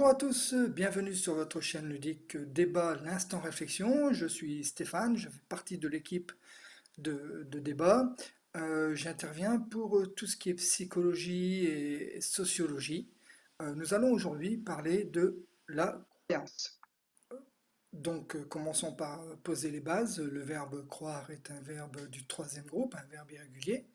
Bonjour à tous, bienvenue sur votre chaîne ludique Débat l'Instant Réflexion. Je suis Stéphane, je fais partie de l'équipe de débat. J'interviens pour tout ce qui est psychologie et sociologie. Nous allons aujourd'hui parler de la croyance. Donc, commençons par poser les bases. Le verbe croire est un verbe du troisième groupe, un verbe irrégulier.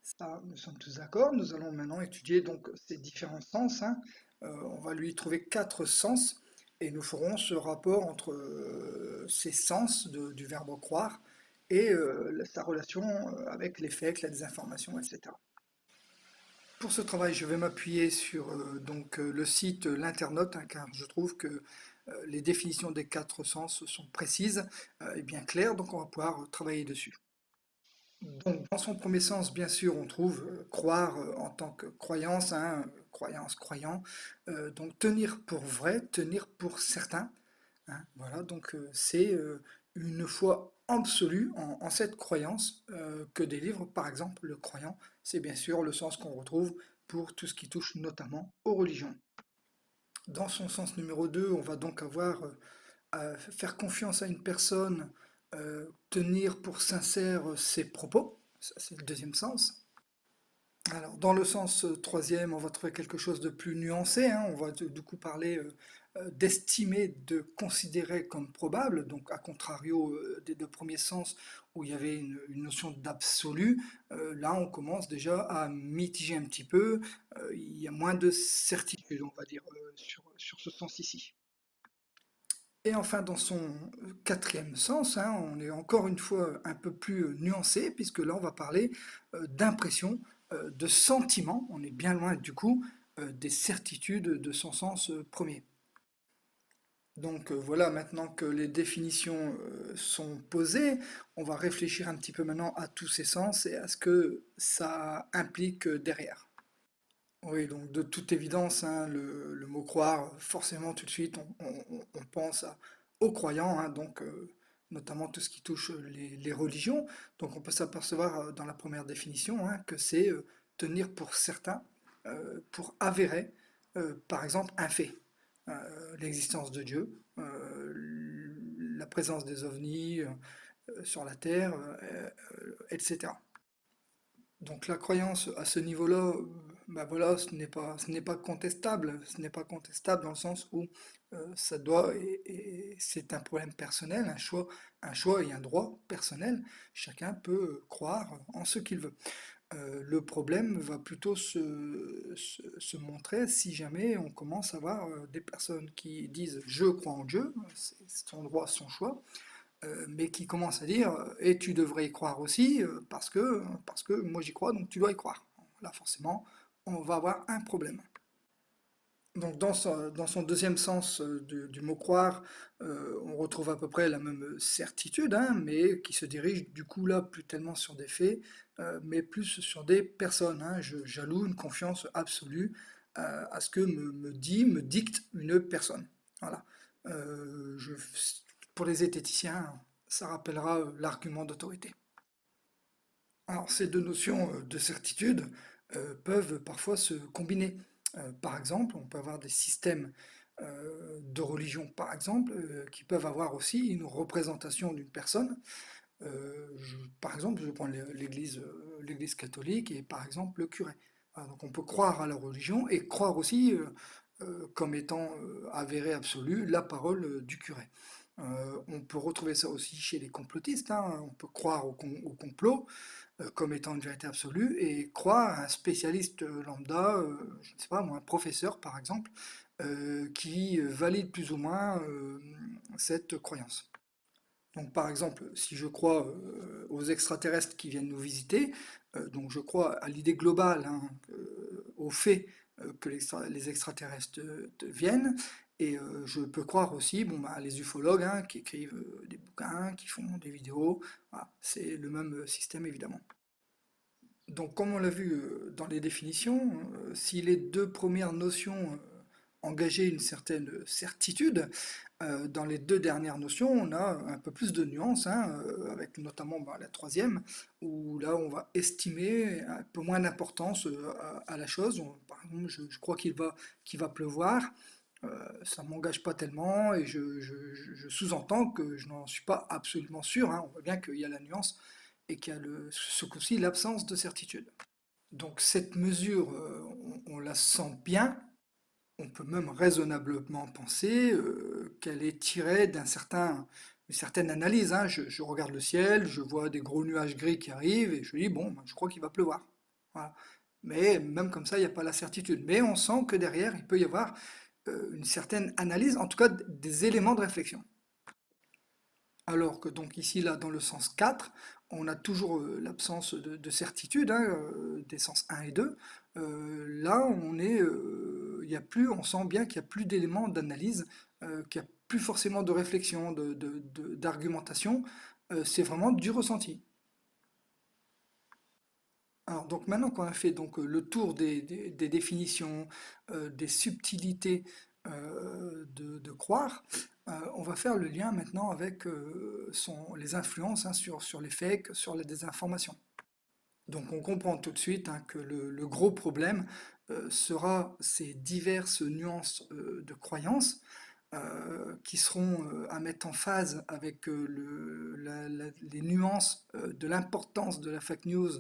Ça, nous sommes tous d'accord. Nous allons maintenant étudier donc ces différents sens, hein. On va lui trouver quatre sens et nous ferons ce rapport entre ces sens du verbe croire et sa relation avec les faits, la désinformation, etc. Pour ce travail, je vais m'appuyer sur le site L'Internaute, hein, car je trouve que les définitions des quatre sens sont précises et bien claires, donc on va pouvoir travailler dessus. Donc, dans son premier sens, bien sûr, on trouve croire en tant que croyance, hein, croyance, croyant. Donc, tenir pour vrai, tenir pour certain, hein, voilà, donc c'est une foi absolue en cette croyance que délivre, par exemple, le croyant. C'est bien sûr le sens qu'on retrouve pour tout ce qui touche notamment aux religions. Dans son sens numéro 2, on va donc avoir faire confiance à une personne, tenir pour sincère ses propos, ça c'est le deuxième sens. Alors, dans le sens troisième, on va trouver quelque chose de plus nuancé, hein. On va du coup parler d'estimer, de considérer comme probable, donc à contrario des deux premiers sens où il y avait une notion d'absolu. Là on commence déjà à mitiger un petit peu, il y a moins de certitude, on va dire, sur ce sens ici. Et enfin, dans son quatrième sens, hein, on est encore une fois un peu plus nuancé, puisque là, on va parler d'impression, de sentiment. On est bien loin, du coup, des certitudes de son sens premier. Donc voilà, maintenant que les définitions sont posées, on va réfléchir un petit peu maintenant à tous ces sens et à ce que ça implique derrière. Oui, donc de toute évidence, hein, le mot croire, forcément tout de suite, on pense aux croyants, hein, donc notamment tout ce qui touche les religions. Donc on peut s'apercevoir dans la première définition, hein, que c'est tenir pour certain, pour avérer, par exemple, un fait. L'existence de Dieu, la présence des ovnis sur la Terre, etc. Donc la croyance à ce niveau-là, ben voilà, ce n'est pas contestable. Ce n'est pas contestable dans le sens où ça doit, et c'est un problème personnel, un choix et un droit personnel. Chacun peut croire en ce qu'il veut. Le problème va plutôt se montrer si jamais on commence à avoir des personnes qui disent je crois en Dieu, c'est son droit, son choix, mais qui commence à dire et tu devrais y croire aussi parce que moi j'y crois donc tu dois y croire. Là forcément on va avoir un problème. Donc dans son deuxième sens du mot croire, on retrouve à peu près la même certitude, hein, mais qui se dirige du coup là plus tellement sur des faits, mais plus sur des personnes, hein. J'alloue une confiance absolue à ce que me dicte une personne. Voilà. Je, pour les zététiciens, ça rappellera l'argument d'autorité. Alors, ces deux notions de certitude peuvent parfois se combiner. Par exemple, on peut avoir des systèmes de religion, par exemple, qui peuvent avoir aussi une représentation d'une personne. Par exemple, je prends l'Église catholique et par exemple le curé. Donc on peut croire à la religion et croire aussi comme étant avéré absolu la parole du curé. On peut retrouver ça aussi chez les complotistes, hein. On peut croire au complot comme étant une vérité absolue et croire à un spécialiste lambda, je ne sais pas moi, un professeur par exemple, qui valide plus ou moins cette croyance. Donc par exemple, si je crois aux extraterrestres qui viennent nous visiter, donc je crois à l'idée globale, hein, au fait que les extraterrestres viennent, et je peux croire aussi bon, bah, les ufologues, hein, qui écrivent des bouquins, qui font des vidéos, voilà, c'est le même système évidemment. Donc, comme on l'a vu dans les définitions, si les deux premières notions engageaient une certaine certitude, dans les deux dernières notions, on a un peu plus de nuances, hein, avec notamment bah, la troisième, où là on va estimer un peu moins d'importance à la chose. Par exemple, je crois qu'il va pleuvoir. Ça ne m'engage pas tellement et je sous-entends que je n'en suis pas absolument sûr, hein. On voit bien qu'il y a la nuance et qu'il y a ce coup-ci l'absence de certitude. Donc cette mesure, on la sent bien. On peut même raisonnablement penser qu'elle est tirée une certaine analyse, hein. Je regarde le ciel, je vois des gros nuages gris qui arrivent et je dis, bon, ben, je crois qu'il va pleuvoir. Voilà. Mais même comme ça, il n'y a pas la certitude. Mais on sent que derrière, il peut y avoir une certaine analyse, en tout cas des éléments de réflexion. Alors que donc ici, là, dans le sens 4, on a toujours l'absence de certitude, hein, des sens un et 2. Là, il y a plus, on sent bien qu'il n'y a plus d'éléments d'analyse, qu'il n'y a plus forcément de réflexion, d'argumentation. C'est vraiment du ressenti. Alors, donc maintenant qu'on a fait donc, le tour des définitions, des subtilités de croire, on va faire le lien maintenant avec les influences, hein, sur les fakes, sur la désinformation. Donc on comprend tout de suite, hein, que le gros problème sera ces diverses nuances de croyances qui seront à mettre en phase avec les nuances de l'importance de la fake news,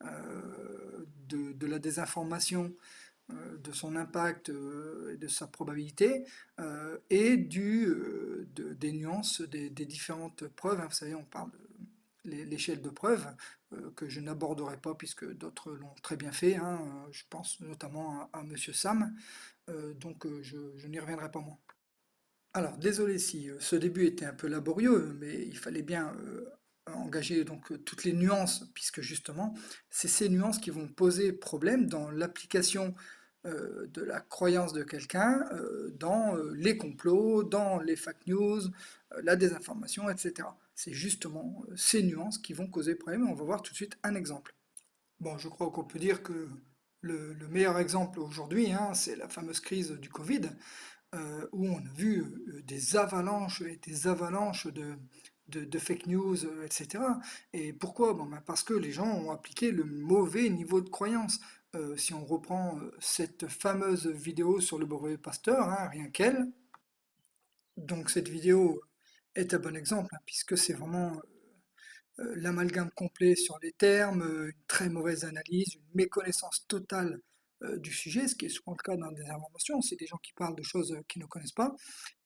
de la désinformation, de son impact et de sa probabilité, et des nuances des différentes preuves, hein. Vous savez, on parle de l'échelle de preuves, que je n'aborderai pas puisque d'autres l'ont très bien fait, hein. Je pense notamment à Monsieur Sam, donc je n'y reviendrai pas moi. Alors, désolé si ce début était un peu laborieux, mais il fallait bien engager donc toutes les nuances, puisque justement, c'est ces nuances qui vont poser problème dans l'application de la croyance de quelqu'un dans les complots, dans les fake news, la désinformation, etc. C'est justement ces nuances qui vont causer problème, et on va voir tout de suite un exemple. Bon, je crois qu'on peut dire que le meilleur exemple aujourd'hui, hein, c'est la fameuse crise du Covid, où on a vu des avalanches et des avalanches de fake news, etc. Et pourquoi? Bon, ben parce que les gens ont appliqué le mauvais niveau de croyance. Si on reprend cette fameuse vidéo sur le brevet Pasteur, hein, rien qu'elle, donc cette vidéo est un bon exemple, hein, puisque c'est vraiment l'amalgame complet sur les termes, une très mauvaise analyse, une méconnaissance totale du sujet, ce qui est souvent le cas dans des informations. C'est des gens qui parlent de choses qu'ils ne connaissent pas.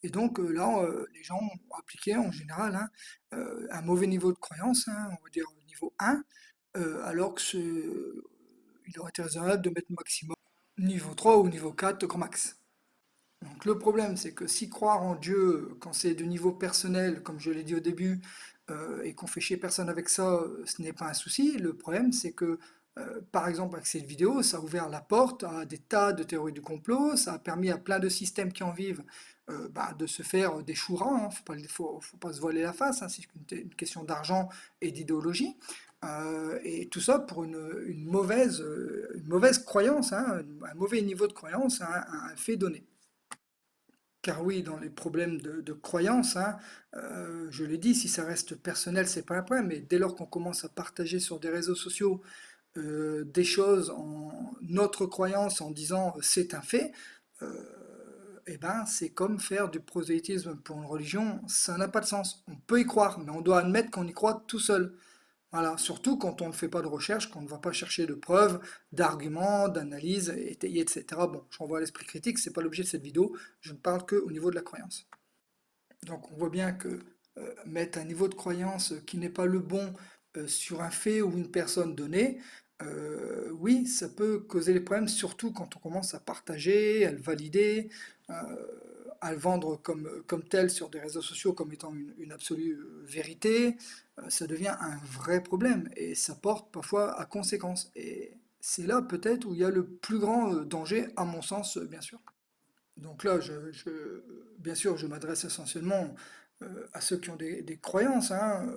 Et donc là, les gens ont appliqué en général, hein, un mauvais niveau de croyance, hein, on va dire niveau 1, alors que il aurait été raisonnable de mettre maximum niveau 3 ou niveau 4 grand max. Donc le problème, c'est que si croire en Dieu, quand c'est de niveau personnel, comme je l'ai dit au début, et qu'on fait chier personne avec ça, ce n'est pas un souci. Le problème, c'est que, par exemple, avec cette vidéo, ça a ouvert la porte à des tas de théories du complot, ça a permis à plein de systèmes qui en vivent bah, de se faire des chourins, hein. Faut pas se voiler la face, hein, c'est une question d'argent et d'idéologie. Et tout ça pour une mauvaise croyance, hein, un mauvais niveau de croyance, hein, un fait donné. Car oui, dans les problèmes de croyance, hein, je l'ai dit, si ça reste personnel, c'est pas un problème, mais dès lors qu'on commence à partager sur des réseaux sociaux des choses en notre croyance en disant c'est un fait, eh ben, c'est comme faire du prosélytisme pour une religion, ça n'a pas de sens. On peut y croire, mais on doit admettre qu'on y croit tout seul. Voilà, surtout quand on ne fait pas de recherche, qu'on ne va pas chercher de preuves, d'arguments, d'analyses étayées, etc. Bon, je renvoie à l'esprit critique, c'est pas l'objet de cette vidéo, je ne parle qu'au niveau de la croyance. Donc on voit bien que mettre un niveau de croyance qui n'est pas le bon sur un fait ou une personne donnée, oui, ça peut causer des problèmes, surtout quand on commence à partager, à le valider, euh, à le vendre comme tel sur des réseaux sociaux comme étant une absolue vérité. Ça devient un vrai problème et ça porte parfois à conséquence. Et c'est là peut-être où il y a le plus grand danger, à mon sens, bien sûr. Donc là, bien sûr, je m'adresse essentiellement à ceux qui ont des croyances, hein.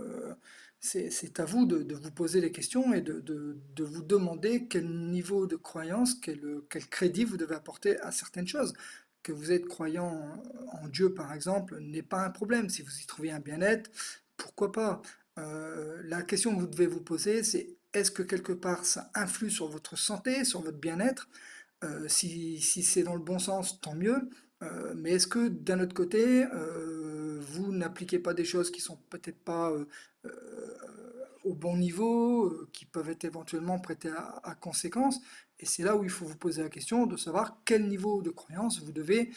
C'est à vous de vous poser les questions et de vous demander quel niveau de croyance, quel crédit vous devez apporter à certaines choses. Que vous êtes croyant en Dieu, par exemple, n'est pas un problème. Si vous y trouvez un bien-être, pourquoi pas? La question que vous devez vous poser, c'est est-ce que quelque part ça influe sur votre santé, sur votre bien-être? Si c'est dans le bon sens, tant mieux. Mais est-ce que d'un autre côté, vous n'appliquez pas des choses qui sont peut-être pas euh, au bon niveau, qui peuvent être éventuellement prêtées à conséquence? Et c'est là où il faut vous poser la question de savoir quel niveau de croyance vous devez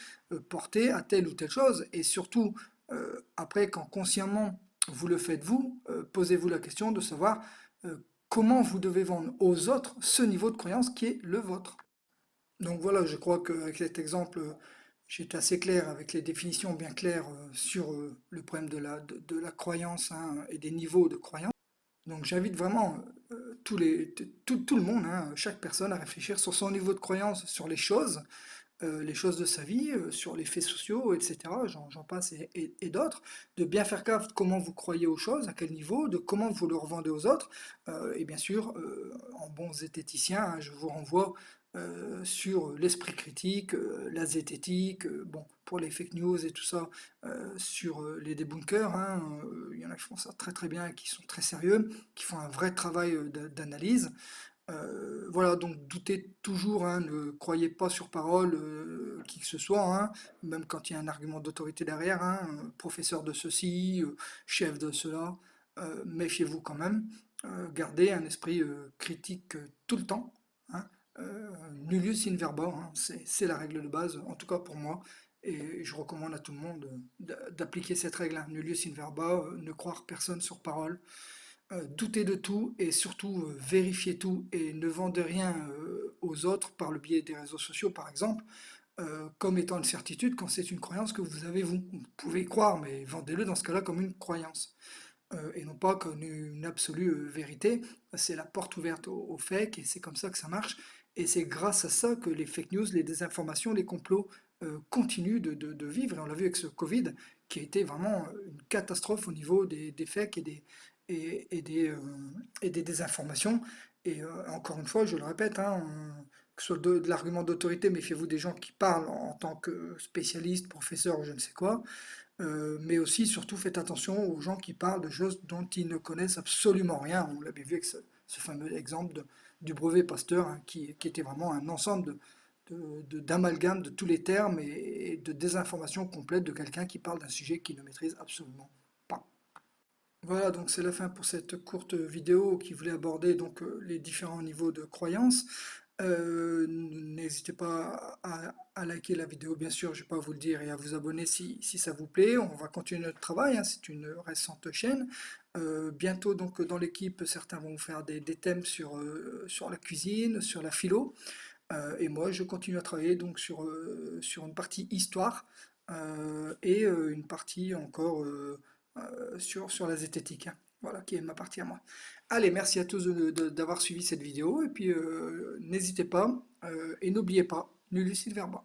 porter à telle ou telle chose. Et surtout, après, quand consciemment vous le faites vous, posez-vous la question de savoir euh, comment vous devez vendre aux autres ce niveau de croyance qui est le vôtre. Donc voilà, je crois qu'avec cet exemple, j'étais assez clair avec les définitions bien claires sur le problème de la croyance, hein, et des niveaux de croyance. Donc j'invite vraiment tout le monde, hein, chaque personne à réfléchir sur son niveau de croyance, sur les choses de sa vie, sur les faits sociaux, etc. J'en passe et d'autres, de bien faire gaffe de comment vous croyez aux choses, à quel niveau, de comment vous le revendez aux autres, et bien sûr, en bon zététicien, hein, je vous renvoie sur l'esprit critique, la zététique, bon, pour les fake news et tout ça, sur les débunkers, hein, il y en a qui font ça très très bien, qui sont très sérieux, qui font un vrai travail d'analyse. Voilà, donc doutez toujours, hein, ne croyez pas sur parole qui que ce soit, hein, même quand il y a un argument d'autorité derrière, hein, professeur de ceci, chef de cela, méfiez-vous quand même. Gardez un esprit critique tout le temps, hein, nullius in verba, hein, c'est la règle de base, en tout cas pour moi, et je recommande à tout le monde d'appliquer cette règle, hein, nullius in verba, ne croire personne sur parole. Doutez de tout et surtout vérifiez tout et ne vendez rien aux autres par le biais des réseaux sociaux par exemple, comme étant une certitude quand c'est une croyance que vous avez vous. Vous pouvez y croire, mais vendez-le dans ce cas-là comme une croyance et non pas comme une absolue vérité. C'est la porte ouverte au fake et c'est comme ça que ça marche. Et c'est grâce à ça que les fake news, les désinformations, les complots continuent de vivre. Et on l'a vu avec ce Covid qui a été vraiment une catastrophe au niveau des fakes et des désinformations. Et encore une fois, je le répète, hein, que ce soit de l'argument d'autorité, méfiez-vous des gens qui parlent en tant que spécialistes, professeurs ou je ne sais quoi, mais aussi, surtout, faites attention aux gens qui parlent de choses dont ils ne connaissent absolument rien. On l'avait vu avec ce fameux exemple du brevet Pasteur, hein, qui était vraiment un ensemble d'amalgame de tous les termes et de désinformation complète de quelqu'un qui parle d'un sujet qu'il ne maîtrise absolument pas. Voilà, donc c'est la fin pour cette courte vidéo qui voulait aborder donc les différents niveaux de croyance. N'hésitez pas à liker la vidéo, bien sûr, je ne vais pas vous le dire, et à vous abonner si ça vous plaît. On va continuer notre travail, hein, c'est une récente chaîne. Bientôt, donc, dans l'équipe, certains vont vous faire des thèmes sur la cuisine, sur la philo. Et moi, je continue à travailler donc sur une partie histoire et une partie encore sur la zététique, hein. Voilà, qui est ma partie à moi. Allez, merci à tous d'avoir suivi cette vidéo et puis n'hésitez pas et n'oubliez pas, nullis in verba.